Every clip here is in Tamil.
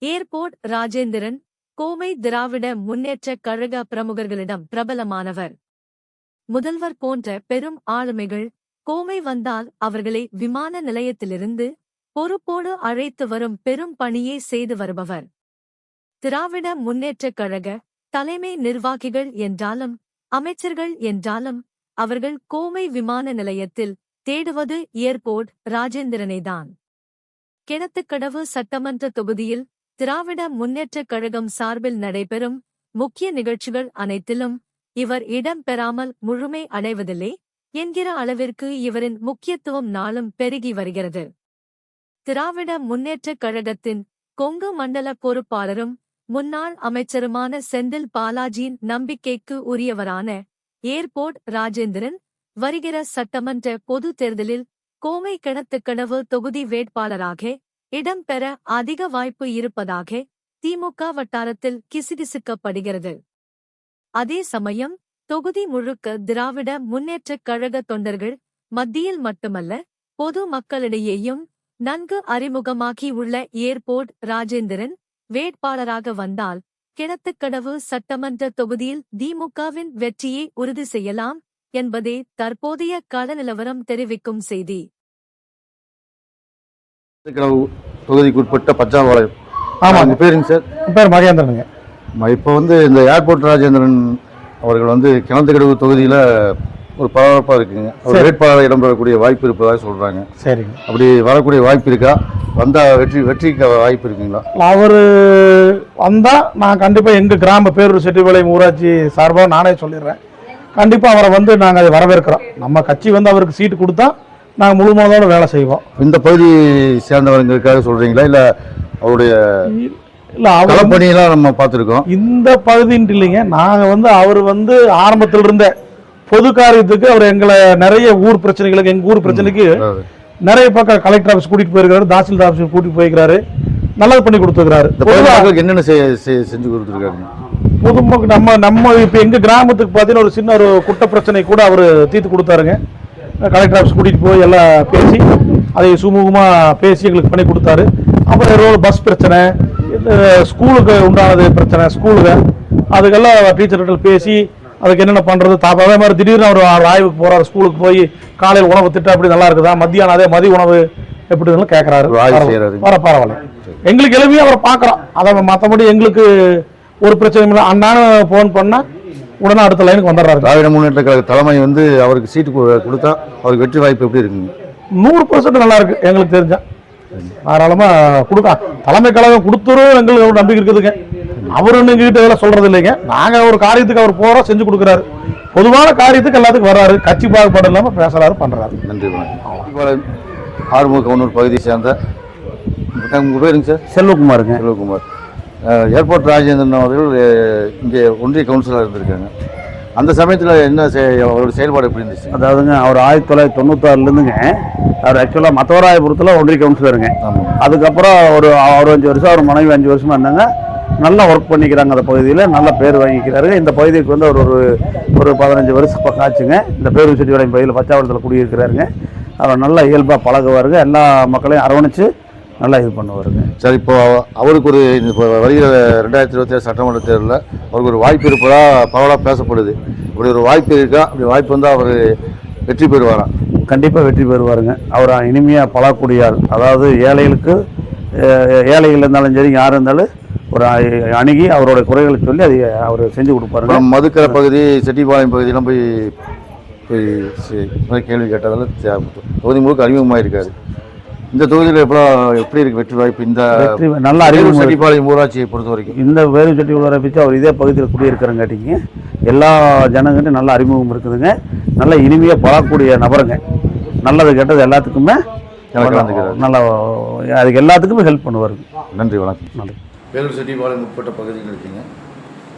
ஏர்போர்ட் ராஜேந்திரன் கோவை திராவிட முன்னேற்றக் கழக பிரமுகர்களிடம் பிரபலமானவர். முதல்வர் போன்ற பெரும் ஆளுமைகள் கோவை வந்தால் அவர்களை விமான நிலையத்திலிருந்து பொறுப்போடு அழைத்து வரும் பெரும் பணியை செய்து வருபவர். திராவிட முன்னேற்றக் கழக தலைமை நிர்வாகிகள் என்றாலும் அமைச்சர்கள் என்றாலும் அவர்கள் கோவை விமான நிலையத்தில் தேடுவது ஏர்போர்ட் ராஜேந்திரனைதான். கிணத்துக்கடவு சட்டமன்ற தொகுதியில் திராவிட முன்னேற்றக் கழகம் சார்பில் நடைபெறும் முக்கிய நிகழ்ச்சிகள் அனைத்திலும் இவர் இடம் பெறாமல் முழுமை அடைவதில்லை என்கிற அளவிற்கு இவரின் முக்கியத்துவம் நாளும் பெருகி வருகிறது. திராவிட முன்னேற்றக் கழகத்தின் கொங்கு மண்டல பொறுப்பாளரும் முன்னாள் அமைச்சருமான செந்தில் பாலாஜியின் நம்பிக்கைக்கு உரியவரான ஏர்போர்ட் ராஜேந்திரன் வருகிற சட்டமன்ற பொது தேர்தலில் கோவை கிணத்துக்கடவு தொகுதி வேட்பாளராக இடம் பெற அதிக வாய்ப்பு இருப்பதாக திமுக வட்டாரத்தில் கிசுகிசுக்கப்படுகிறது. அதே சமயம் தொகுதி முழுக்க திராவிட முன்னேற்றக் கழக தொண்டர்கள் மத்தியில் மட்டுமல்ல பொது மக்களிடையேயும் நன்கு அறிமுகமாகியுள்ள ஏர்போர்ட் ராஜேந்திரன் வேட்பாளராக வந்தால் கிணத்துக்கடவு சட்டமன்ற தொகுதியில் திமுகவின் வெற்றியை உறுதி செய்யலாம் என்பதே தற்போதைய கள நிலவரம் தெரிவிக்கும் செய்தி. தொகுதிக்குட்பட்ட பச்சாபாளையம். ஆமாங்க. பேருங்க சார்? பேர் மகேந்திரனுங்க. இப்போ இந்த ஏர்போர்ட் ராஜேந்திரன் அவர்கள் கிணத்துக்கடவு தொகுதியில் ஒரு பரபரப்பாக இருக்குங்க. அவர் வேட்பாளர் இடம்பெறக்கூடிய வாய்ப்பு இருப்பதாக சொல்கிறாங்க. சரிங்க. அப்படி வரக்கூடிய வாய்ப்பு இருக்கா? வந்தால் வெற்றிக்கு வாய்ப்பு இருக்குங்களா? அவர் வந்தால் நான் கண்டிப்பாக எங்கள் கிராம பேரூர் செட்டிபாளையம் ஊராட்சி சார்பாக நானே சொல்லிடுறேன். கண்டிப்பாக அவரை நாங்கள் அதை வரவேற்கிறோம். நம்ம கட்சி அவருக்கு சீட்டு கொடுத்தா நாங்கள் முழு மனதோட வேலை செய்வோம். இந்த பகுதி சேர்ந்தவர்களுக்காக சொல்கிறீங்களா? இல்லை அவருடைய இல்லை அவர் பணியெல்லாம் நம்ம பார்த்துருக்கோம். இந்த பகுதின்ட்டு இல்லைங்க. நாங்கள் அவர் ஆரம்பத்தில் இருந்த பொது காரியத்துக்கு அவர் எங்களை நிறைய ஊர் பிரச்சனைகளுக்கு எங்கள் ஊர் பிரச்சனைக்கு நிறைய பக்கம் கலெக்டர் ஆஃபீஸ் கூட்டிகிட்டு போயிருக்காரு, தாசில்தார் ஆஃபீஸ் கூட்டிகிட்டு போயிருக்கிறாரு, நல்லது பண்ணி கொடுத்துருக்காரு. என்னென்ன செஞ்சு கொடுத்துருக்காருங்க? பொதுமக்கள் நம்ம இப்போ எங்கள் கிராமத்துக்கு பார்த்தீங்கன்னா ஒரு சின்ன ஒரு குட்ட பிரச்சனை கூட அவர் தீர்த்து கொடுத்தாருங்க. கலெக்டர் ஆஃபீஸ் கூட்டிகிட்டு போய் எல்லாம் பேசி அதை சுமூகமாக பேசி எங்களுக்கு பண்ணி கொடுத்தாரு. அப்புறம் ஏதோ பஸ் பிரச்சனை, ஸ்கூலுக்கு உண்டானது பிரச்சனை, ஸ்கூலுக்கு அதுக்கெல்லாம் டீச்சர்கிட்ட பேசி அதுக்கு என்னென்ன பண்ணுறது அதே மாதிரி திடீர்னு அவர் ஆய்வுக்கு போகிறார். ஸ்கூலுக்கு போய் காலையில் உணவு திட்டம் அப்படி நல்லா இருக்குதா, மத்தியானம் அதே மதிய உணவு எப்படின்னு கேட்குறாரு. பரவாயில்ல, எங்களுக்கு எளிமையாக அவரை பார்க்குறோம். அதை மற்றபடி எங்களுக்கு ஒரு பிரச்சனை இல்லை. அண்ணான்னு ஃபோன் பண்ணால் உடனே அடுத்த லைனுக்கு வந்துடுறாரு. திராவிட முன்னேற்ற கழக தலைமை அவருக்கு சீட்டு கொடுத்தா அவருக்கு வெற்றி வாய்ப்பு எப்படி இருக்குங்க? 100% நல்லா இருக்கு. எங்களுக்கு தெரிஞ்சா தாராளமாக கொடுக்கலாம். தலைமை கழகம் கொடுத்துரும் எங்களுக்கு ஒரு நம்பிக்கை இருக்குதுங்க. அவரு எங்ககிட்ட இதெல்லாம் சொல்றது இல்லைங்க. நாங்கள் ஒரு காரியத்துக்கு அவர் போகிறோம், செஞ்சு கொடுக்குறாரு. பொதுவான காரியத்துக்கு எல்லாத்துக்கும் வர்றாரு. கட்சி பாகுபாடு இல்லாமல் பேசுறாரு, பண்றாரு. நன்றி. ஆறுமுக பகுதியை சேர்ந்த உங்கள் பேருங்க சார்? செல்வகுமாருங்க. செல்வகுமார். ஏர்போர்ட் ராஜேந்திரன் அவர்கள் இங்கே ஒன்றிய கவுன்சிலராக இருந்திருக்காங்க. அந்த சமயத்தில் என்ன அவரோட செயல்பாடு எப்படி இருந்துச்சு? அதாவதுங்க அவர் 1996 அவர் ஆக்சுவலாக மத்தவராயபுரத்தில் ஒன்றிய கவுன்சிலருங்க. அதுக்கப்புறம் ஒரு 5 வருஷம் அவர் மனைவி 5 வருஷமாக இருந்தாங்க. நல்லா ஒர்க் பண்ணிக்கிறாங்க. அந்த பகுதியில் நல்ல பேர் வாங்கிக்கிறாரு. இந்த பகுதிக்கு அவர் ஒரு 15 வருஷம் பக்கம் ஆச்சுங்க. இந்த பேரூர் செட்டிபாளையம் பகுதியில் பச்சாவளத்தில் குடியிருக்கிறாருங்க. அவர் நல்லா இயல்பாக பழகுவாருங்க. எல்லா மக்களையும் அரவணைச்சு நல்லா இது பண்ணுவாருங்க. சார், இப்போ அவருக்கு வருகிற 2027 சட்டமன்ற தேர்தலில் அவருக்கு ஒரு வாய்ப்பு இருப்பதா பரவலாக பேசப்படுது. இப்படி ஒரு வாய்ப்பு இருக்கா? அப்படி வாய்ப்பு வந்தால் அவர் வெற்றி பெறுவாரா? கண்டிப்பாக வெற்றி பெறுவாருங்க. அவர் இனிமையாக பழக்கூடியார். அதாவது ஏழைகள் இருந்தாலும் சரி, யார் இருந்தாலும் ஒரு அணுகி அவரோட குறைகளை சொல்லி அதை அவர் செஞ்சு கொடுப்பாருங்க. மதுக்கரை பகுதி, செட்டிபாளையம் பகுதியெல்லாம் போய் கேள்வி கேட்டதால் தொகுதி முழுக்க அறிமுகமாக இருக்காரு. இந்த தொகுதியில் எப்படி இருக்கு வெற்றி வாய்ப்பு? இந்த நல்ல அறிவு செட்டிபாளையம் ஊராட்சியை பொறுத்த வரைக்கும் இந்த வேறு செட்டி ஊராட்சி அவர் இதே பகுதியில் குடியிருக்கிறங்காட்டிங்க எல்லா ஜனங்கிட்டும் நல்ல அறிமுகம் இருக்குதுங்க. நல்ல இனிமையாக பழக்கூடிய நபருங்க. நல்லது கெட்டது எல்லாத்துக்குமே நல்லா அதுக்கு எல்லாத்துக்குமே ஹெல்ப் பண்ணுவாருங்க. நன்றி, வணக்கம். நன்றி. வேலூர் செட்டிபாளையம் உட்பட்ட பகுதியில் இருக்கீங்க.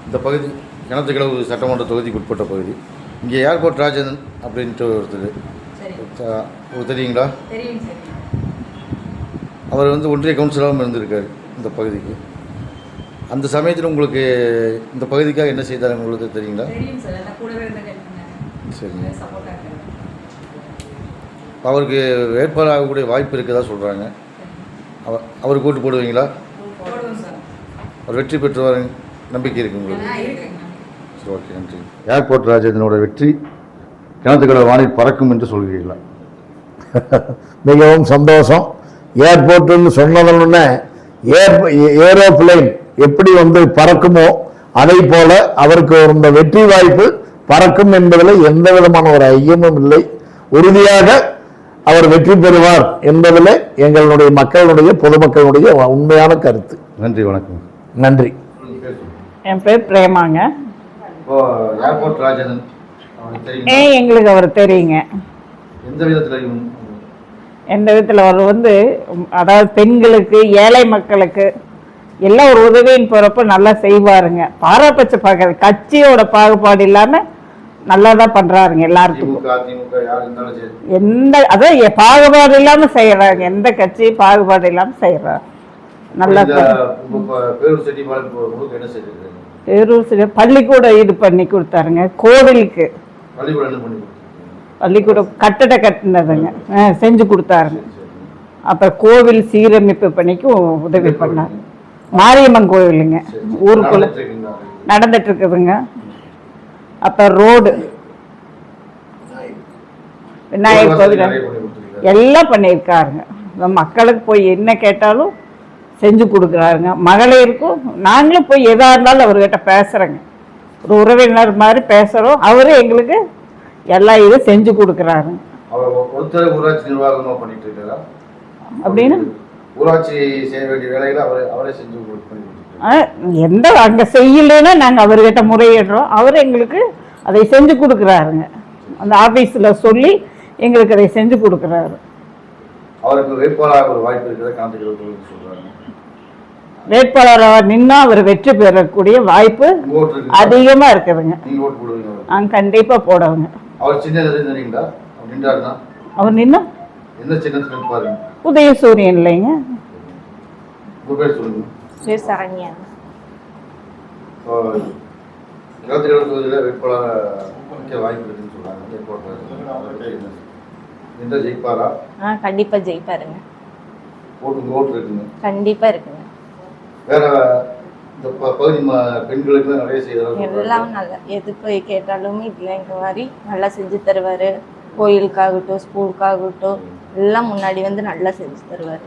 இந்த பகுதி கிணத்துக்கடவு சட்டமன்ற தொகுதிக்கு உட்பட்ட பகுதி. இங்கே ஏர்போர்ட் ராஜேந்திரன் அப்படின்ட்டு ஒருத்தர் தெரியுங்களா? அவர் ஒன்றிய கவுன்சிலராகவும் இருந்திருக்காரு இந்த பகுதிக்கு. அந்த சமயத்தில் உங்களுக்கு இந்த பகுதிக்காக என்ன செய்தார் உங்களுக்கு தெரியுங்களா? சரிங்க. அவருக்கு வேட்பாளராகக்கூடிய வாய்ப்பு இருக்குதா சொல்கிறாங்க. அவருக்கு ஓட்டு போடுவீங்களா? அவர் வெற்றி பெற்றுவார் நம்பிக்கை இருக்கு உங்களுக்கு? சரி, ஓகே, நன்றி. ஏர்போர்ட் ராஜேந்திரனோட வெற்றி கிணத்துக்கடவு வானில் பறக்கும் என்று சொல்கிறீர்களா? மிகவும் சந்தோஷம். ஏர்போர்ட்டுன்னு சொன்னதுன்னு ஏரோப்ளைன் எப்படி பறக்குமோ அதை போல அவருக்கு இந்த வெற்றி வாய்ப்பு பறக்கும் என்பதில் எந்த விதமான ஒரு ஐயமும் இல்லை. உறுதியாக அவர் வெற்றி பெறுவார் என்பதில் எங்களுடைய மக்களுடைய பொதுமக்களுடைய உண்மையான கருத்து. நன்றி, வணக்கம். நன்றி. என் பேர் பிரேமாங்க. இப்போ ஏர்போர்ட் ராஜேந்திரன் எங்களுக்கு அவர் தெரியுங்க. எந்த விதத்தில் எந்த விதத்தில் அவர் அதாவது பெண்களுக்கு, ஏழை மக்களுக்கு எல்லாம் ஒரு உதவின்னு போகிறப்ப நல்லா செய்வாருங்க. பாரபட்ச பார்க்கறது கட்சியோட பாகுபாடு இல்லாமல் நல்லா தான் பண்ணுறாருங்க. எல்லாருக்கும் எந்த அதான் பாகுபாடு இல்லாமல் செய்கிறாங்க. எந்த கட்சி பாகுபாடு இல்லாமல் செய்கிறாரு. நல்லா பேரூர் பள்ளிக்கூடம் இது பண்ணி கொடுத்தாருங்க. கோவிலுக்கு பள்ளிக்கூடம் கட்டட கட்டினதுங்க செஞ்சு கொடுத்தாருங்க. அப்புறம் கோவில் சீரமைப்பு பணிக்கும் உதவி பண்ணார். மாரியம்மன் கோவிலுங்க ஊருக்குள்ள நடந்துட்டு இருக்குதுங்க. அப்புறம் ரோடு, விநாயகர் கோவில் எல்லாம் பண்ணியிருக்காருங்க. மக்களுக்கு போய் என்ன கேட்டாலும் செஞ்சு கொடுக்குறாருங்க. மகளிருக்கும் நாங்களும் போய் எதாக இருந்தாலும் அவர்கிட்ட பேசுகிறேங்க. ஒரு உறவினர் மாதிரி பேசுகிறோம். அவரும் எங்களுக்கு எல்லா இதுவும் செஞ்சு கொடுக்குறாருங்க. அப்படின்னு ஊராட்சி செய்ய வேண்டிய வேலைகளை அவரே செஞ்சு எந்த அங்கே செய்யலைன்னா நாங்கள் அவர்கிட்ட முறையிடுறோம். அவர் எங்களுக்கு அதை செஞ்சு கொடுக்குறாருங்க. அந்த ஆஃபீஸில் சொல்லி எங்களுக்கு அதை செஞ்சு கொடுக்குறாரு. அவருக்கு வேட்பாளராக ஒரு வாய்ப்பு இருக்கிறத காந்திகள் சொல்றாங்க. வேட்பாளராக நின்னா அவர் வெற்றி பெறக்கூடிய வாய்ப்பு அதிகமா இருக்குதுங்க. கண்டிப்பா போடுவாங்க. அவர் சின்ன அவர் நின்னா என்ன சின்னத்துல இருப்பாரு? உதயசூரியன் இல்லைங்க. பேர் சரண்யா. வேட்பாளர் வாய்ப்பு இருக்குன்னு சொல்றாங்க. ஜெயிப்பாரா? கண்டிப்பா ஜெயிப்பாருங்க. ஓட்டு இருக்குங்க. கண்டிப்பா இருக்குங்க. வேற இந்த பகுதி பெண்களுக்கு நிறைய செய்யறாங்க. எல்லாம் நல்லா எது போய் கேட்டாலுமே இல்லைங்க மாதிரி நல்லா செஞ்சு தருவாரு. கோயிலுக்காகட்டும், ஸ்கூலுக்காகட்டும் எல்லாம் முன்னாடி நல்லா செஞ்சு தருவாரு.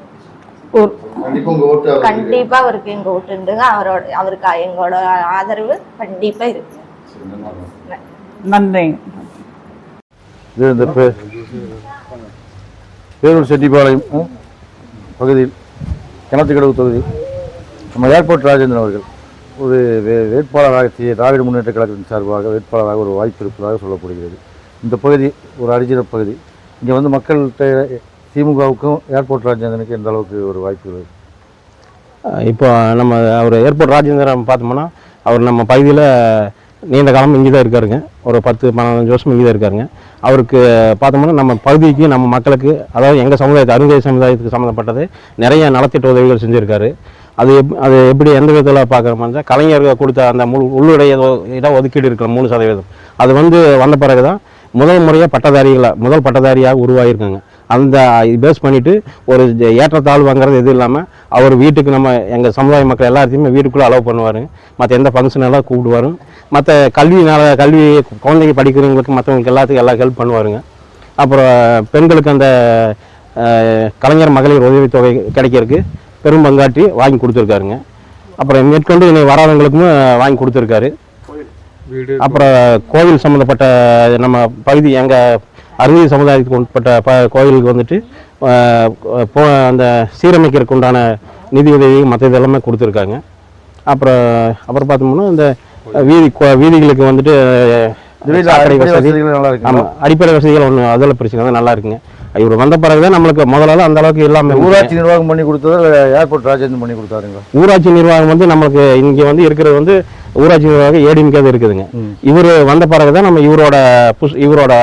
கண்டிப்பா அவருக்கு எங்க ஓட்டு உண்டுங்க. அவருக்கு எங்களோட ஆதரவு கண்டிப்பா இருக்கு. நன்றி. இந்த பேரூர் செட்டிப்பாளையம் பகுதியில் கிணத்துக்கடவு தொகுதி நம்ம ஏர்போர்ட் ராஜேந்திரன் அவர்கள் ஒரு வேட்பாளராக திராவிட முன்னேற்ற கழகத்தின் சார்பாக வேட்பாளராக ஒரு வாய்ப்பு இருப்பதாக சொல்லப்படுகிறது. இந்த பகுதி ஒரு அரிஜின பகுதி. இங்கே மக்கள்கிட்ட திமுகவுக்கும் ஏர்போர்ட் ராஜேந்திரனுக்கு எந்த அளவுக்கு ஒரு வாய்ப்பு இருக்குது? இப்போ நம்ம அவர் ஏர்போர்ட் ராஜேந்திரன் பார்த்தோம்னா அவர் நம்ம பகுதியில் நீண்ட காலம் இங்கே தான் இருக்காருங்க. ஒரு 10-15 வருஷம் இங்கே தான் இருக்காருங்க. அவருக்கு பார்த்தோம்னா நம்ம பகுதிக்கு, நம்ம மக்களுக்கு, அதாவது எங்கள் சமுதாயத்து அருந்ததி சமுதாயத்துக்கு சம்மந்தப்பட்டது நிறைய நலத்திட்ட உதவிகள் செஞ்சுருக்காரு. அது எப்படி எந்த விதத்தில் பார்க்குற மாதிரி தான் கலைஞர்கள் கொடுத்த அந்த உள்ளுடைய இட ஒதுக்கீடு இருக்கிற 3%, அது வந்த பிறகு தான் முதல் முறையாக முதல் பட்டதாரியாக உருவாகியிருக்காங்க. அந்த பேஸ் பண்ணிவிட்டு ஒரு ஏற்றத்தாழ்வுங்கிறது எதுவும் இல்லாமல் அவர் வீட்டுக்கு நம்ம எங்கள் சமுதாய மக்கள் எல்லாத்தையுமே வீட்டுக்குள்ளே அலோவ் பண்ணுவாருங்க. மற்ற எந்த ஃபங்க்ஷனெல்லாம் கூப்பிடுவாரு. மற்ற கல்வி குழந்தைங்க படிக்கிறவங்களுக்கு மற்றவங்களுக்கு எல்லாத்துக்கும் எல்லாம் ஹெல்ப் பண்ணுவாருங்க. அப்புறம் பெண்களுக்கு அந்த கலைஞர் மகளிர் உதவித்தொகை கிடைக்கிறதுக்கு பெரும் பங்காற்றி வாங்கி கொடுத்துருக்காருங்க. அப்புறம் மேற்கொண்டு இன்னைக்கு வராதவங்களுக்கும் வாங்கி கொடுத்துருக்காரு. அப்புறம் கோவில் சம்மந்தப்பட்ட நம்ம பகுதி எங்கள் அருந்ததி சமுதாயத்துக்கு உட்பட்ட கோவிலுக்கு அந்த சீரமைக்கிறதுக்கு உண்டான நிதி உதவி மற்ற இதெல்லாமே கொடுத்துருக்காங்க. அப்புறம் பார்த்தோம்னா இந்த வீதிகளுக்கு அடிப்படை வசதிகள் ஒன்று அதெல்லாம் பிரச்சனை தான் நல்லா இருக்குங்க. இவர் வந்த பிறகுதான் நம்மளுக்கு முதல்ல அந்த அளவுக்கு எல்லாமே. ஊராட்சி நிர்வாகம் பண்ணி கொடுத்தது ஏர்போர்ட் ராஜேந்திரன் பண்ணி கொடுத்தாருங்களா? ஊராட்சி நிர்வாகம் நம்மளுக்கு இங்கே இருக்கிறது ஊராட்சி நிர்வாகம் ஏடிஎம்கே இருக்குதுங்க. இவர் வந்த பிறகுதான் நம்ம இவரோட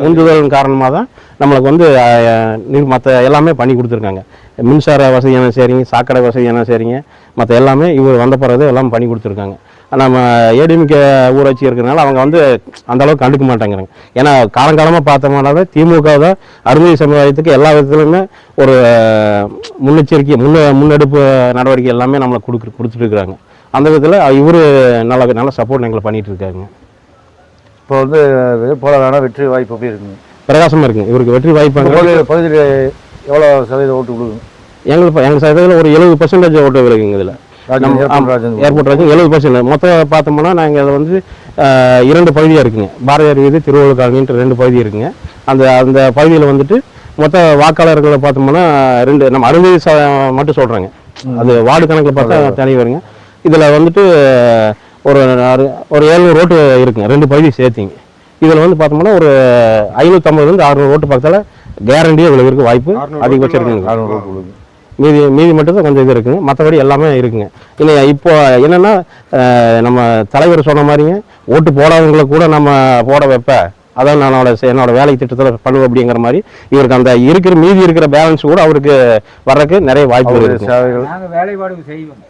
உந்துதல் காரணமாக தான் நம்மளுக்கு மற்ற எல்லாமே பண்ணி கொடுத்துருக்காங்க. மின்சார வசதியான சரிங்க, சாக்கடை வசதியான சரிங்க, மற்ற எல்லாமே இவர் வந்த பிறகு எல்லாம் பண்ணி கொடுத்துருக்காங்க. நம்ம ஏடிஎம்கே ஊராட்சி இருக்கிறதுனால அவங்க வந்து அந்த அளவுக்கு கண்டுக்க மாட்டேங்கிறாங்க. ஏன்னா காலங்காலமாக பார்த்தோம்னா திமுக தான் அருந்ததி சமுதாயத்துக்கு எல்லா விதத்துலையுமே ஒரு முன்னெச்சரிக்கை முன்னெடுப்பு நடவடிக்கை எல்லாமே நம்மளை கொடுத்துட்டு இருக்கிறாங்க. அந்த விதத்தில் இவர் நல்ல சப்போர்ட் எங்களை பண்ணிகிட்டு இருக்காங்க. இப்போ வந்து வேட்பாளரான வெற்றி வாய்ப்பு எப்படி இருக்குங்க? பிரகாசமாக இருக்குங்க. இவருக்கு வெற்றி வாய்ப்பு பகுதியில் எவ்வளோ சதவீதம் ஓட்டு கொடுக்குங்க? எங்கள் சதவீதத்தில் ஒரு 70% ஓட்டு விலகுங்க. இதில் ஏர்போர்ட் ராஜன் 70%. மொத்தம் பார்த்தோம்னா நாங்கள் அதை வந்து 2 பகுதியாக இருக்குங்க. பாரதியார் வீதி, திருவள்ளுவர் காலனின்ட்டு 2 பகுதி இருக்குங்க. அந்த பகுதியில் வந்துட்டு மொத்த வாக்காளர்களை பார்த்தோம்னா 2 நம்ம அருந்ததி மட்டும் சொல்கிறாங்க. அது வார்டு கணக்கில் பார்த்தா தனி வருங்க. இதில் வந்துட்டு ஒரு 700 ஓட்டு இருக்குங்க, 2 பகுதி சேர்த்திங்க. இதில் வந்து பார்த்தோம்னா ஒரு 550 600 ஓட்டு பக்கத்தில் கேரண்டியாக விழுகிறதுக்கு வாய்ப்பு அதிகபட்சம் இருக்குங்க. 600 ஓட்டு கொடுக்குங்க. மீதி மட்டும் தான் கொஞ்சம் இது இருக்குங்க. மற்றபடி எல்லாமே இருக்குங்க. இல்லை இப்போ என்னென்னா நம்ம தலைவர் சொன்ன மாதிரிங்க ஓட்டு போடாதவங்களை கூட நம்ம போட வைப்பேன், அதான் என்னோட வேலை திட்டத்தில் பண்ணுவேன் அப்படிங்கிற மாதிரி இவருக்கு அந்த மீதி இருக்கிற பேலன்ஸ் கூட அவருக்கு வர்றதுக்கு நிறைய வாய்ப்பு இருக்கு. வேலைப்பாடு செய்வோம்.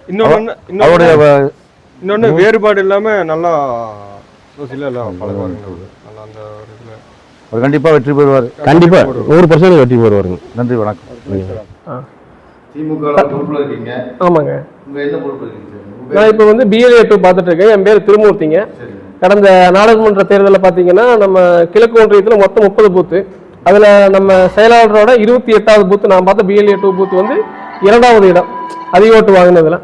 இன்னொன்று வேறுபாடு இல்லாமல் நல்லா சோசியலாக எல்லாம் பழகுவாங்க. நல்லா அந்த ஒரு இதில் அவர் கண்டிப்பாக வெற்றி பெறுவார். கண்டிப்பாக 100% வெற்றி பெறுவாருங்க. நன்றி, வணக்கம். திமுக பொறுப்பில் இருக்கீங்க? ஆமாங்க. உங்கள் என்ன பொறுப்பு இருக்கீங்க? நான் இப்போ வந்து BLA 2 பார்த்துட்டு இருக்கேன். என் பேர் திருமூர்த்திங்க. கடந்த நாடாளுமன்ற தேர்தலில் பார்த்தீங்கன்னா நம்ம கிழக்கு ஒன்றியத்தில் மொத்தம் 30 பூத்து, அதில் நம்ம செயலாளரோட 28வது பூத்து நான் பார்த்த BLA 2 பூத்து வந்து 2வது இடம் அதிக ஓட்டு வாங்கினதில்.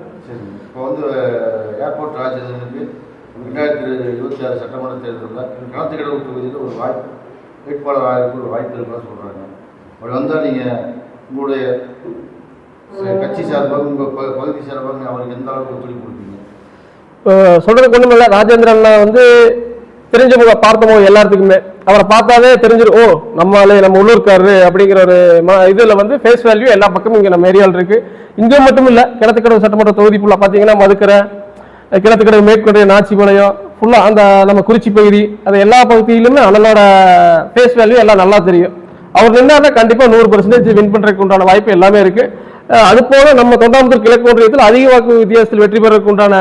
இப்போ வந்து ஏர்போர்ட் ராஜேந்திரனுக்கு 2026 சட்டமன்ற தேர்தலில் கிணத்துக்கடவு தொகுதியில் ஒரு வாய்ப்பு வேட்பாளர் ஆகிறதுக்கு ஒரு வாய்ப்பு இருக்குன்னு சொல்கிறாங்க. அப்படி வந்தால் நீங்கள் உங்களுடைய கட்சி சார்பாக உங்கள் பகுதி சார்பாக அவருக்கு எந்த அளவுக்கு ஒத்துழைப்பு கொடுப்பீங்க? சொல்றது ஒன்றும் இல்லை. ராஜேந்திரன் வந்து தெரிஞ்ச முகம் பார்த்தமோ எல்லாத்துக்குமே அவரை பார்த்தாலே தெரிஞ்சிடும், ஓ நம்மளே நம்ம உள்ளூர்காரரு அப்படிங்கிற ஒரு இதில் வந்து ஃபேஸ் வேல்யூ எல்லா பக்கமும் இங்கே நம்ம ஏரியாவில் இருக்குது. இங்கே மட்டும் இல்லை, கிணத்துக்கடவு சட்டமன்ற தொகுதி ஃபுல்லாக பார்த்தீங்கன்னா மதுக்கரை, கிணத்துக்கடவு, மேற்கொண்டை, நாச்சிபாளையம் ஃபுல்லாக அந்த நம்ம குறிச்சி பகுதி அது எல்லா பகுதியிலுமே அண்ணனோட ஃபேஸ் வேல்யூ எல்லாம் நல்லா தெரியும். அவர் நின்னா கண்டிப்பாக 100% வின் பண்ணுறதுக்கு உண்டான வாய்ப்பு எல்லாமே இருக்குது. அது போல நம்ம தொண்டாமுத்தூர் கிழக்கு ஒன்றியத்தில் அதிக வாக்கு வித்தியாசத்தில் வெற்றி பெறதுக்கு உண்டான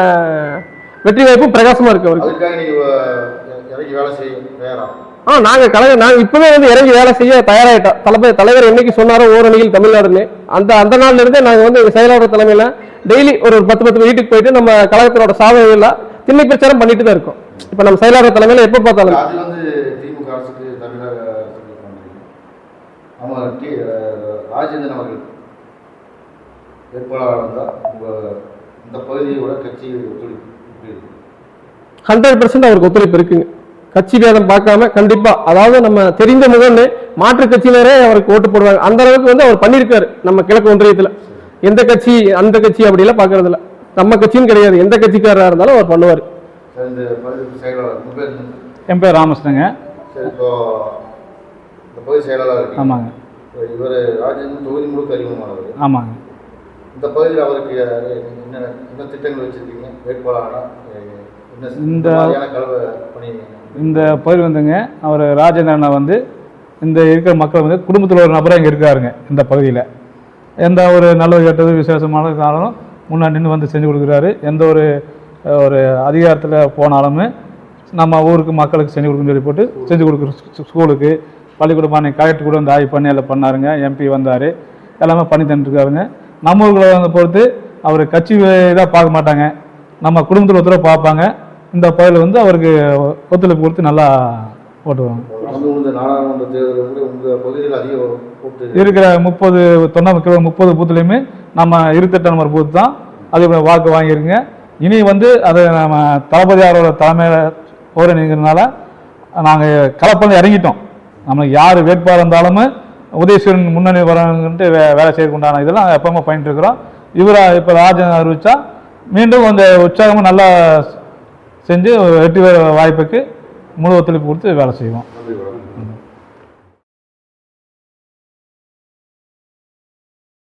வெற்றி வாய்ப்பும் பிரகாசமாக இருக்கு அவருக்கு. நாங்கள் இப்பவே வந்து இறங்கி வேலை செய்ய தயாராகிட்டோம். தலைவர் என்னைக்கு சொன்னாரோ ஓரணியில் தமிழ்நாடுன்னு அந்த நாள்ல இருந்தே நாங்கள் வந்து செயலாளர் தலைமையில் டெய்லி ஒரு 10 வீட்டுக்கு போயிட்டு நம்ம கழகத்தினோட சாதனைகள் திண்ணை பிரச்சாரம் பண்ணிட்டு தான் இருக்கோம். இப்போ நம்ம செயலாளர் தலைமையில் எப்போ பார்த்தாலும் ராஜேந்திரன் அவர்கள் வேட்பாளராக இருந்தால் இந்த பகுதியோட கட்சி 100% அவருக்கு ஒத்துழைப்பு இருக்குங்க. கட்சி பேதம் பார்க்காம கண்டிப்பா, அதாவது நம்ம தெரிந்த முகன்னு மாற்று கட்சியினரே அவருக்கு ஓட்டு போடுவாங்க. அந்த அளவுக்கு வந்து அவர் பண்ணியிருக்காரு நம்ம கிழக்கு ஒன்றியத்தில். எந்த கட்சி அந்த கட்சி அப்படிலாம் பார்க்கறது இல்லை, நம்ம கட்சியும் கிடையாது, எந்த கட்சிக்காரராக இருந்தாலும் அவர் பண்ணுவார். என் பேர் ராமகிருஷ்ணங்க. பகுதி செயலாளர். ஆமாங்க. இவர் ராஜேந்திரன் தொகுதி முழுக்க அறிமுகமானவர். ஆமாங்க. இந்த பகுதியில் அவருக்கு என்ன திட்டங்கள் வச்சிருக்கீங்க? வேட்பாளராக இந்த பகுதி வந்துங்க அவர் ராஜேந்திரனை வந்து இந்த இருக்கிற மக்கள் வந்து குடும்பத்தில் ஒரு நபராக இங்கே இருக்காருங்க. இந்த பகுதியில் எந்த ஒரு நல்லது கெட்டது விசேஷமான இருந்தாலும் முன்னாடி நின்று வந்து செஞ்சு கொடுக்குறாரு. எந்த ஒரு அதிகாரத்தில் போனாலுமே நம்ம ஊருக்கு மக்களுக்கு செஞ்சு கொடுக்குன்னு சொல்லி போட்டு செஞ்சு கொடுக்குற ஸ்கூலுக்கு பள்ளிக்கூடம் அன்னைக்கு கலெக்டர் கூட வந்து ஆய்வு பண்ணி எல்லாம் பண்ணாருங்க. MP வந்தார், எல்லாமே பண்ணி தந்துட்டுருக்காருங்க. நம்ம ஊர்களை வந்து பொறுத்து அவர் கட்சி இதாக பார்க்க மாட்டாங்க, நம்ம குடும்பத்தில் ஒருத்தர பார்ப்பாங்க. இந்த பகுதியில் வந்து அவருக்கு ஒத்துழைப்பு கொடுத்து நல்லா ஓட்டுவாங்க. இருக்கிற 30 பூத்துலேயுமே நம்ம 28 நம்பர் பூத்து தான் அதே வாக்கு வாங்கியிருக்குங்க. இனி வந்து அதை நம்ம தளபதியாரோட தலைமையில் ஓரணிங்கிறதுனால நாங்கள் கலப்பந்து இறங்கிட்டோம். நம்மளுக்கு யார் வேட்பாளர் இருந்தாலுமே உதயசூரன் முன்னணி வரணுன்ட்டு வேலை செய்யறதுக்குண்டான இதெல்லாம் எப்பவுமே பண்ணிட்டு இருக்கிறோம். இப்போ ராஜன் அறிவிச்சா மீண்டும் அந்த உற்சாகமாக நல்லா செஞ்சு வெற்றி வாய்ப்புக்கு முழு ஒத்துழைப்பு கொடுத்து வேலை செய்வோம்.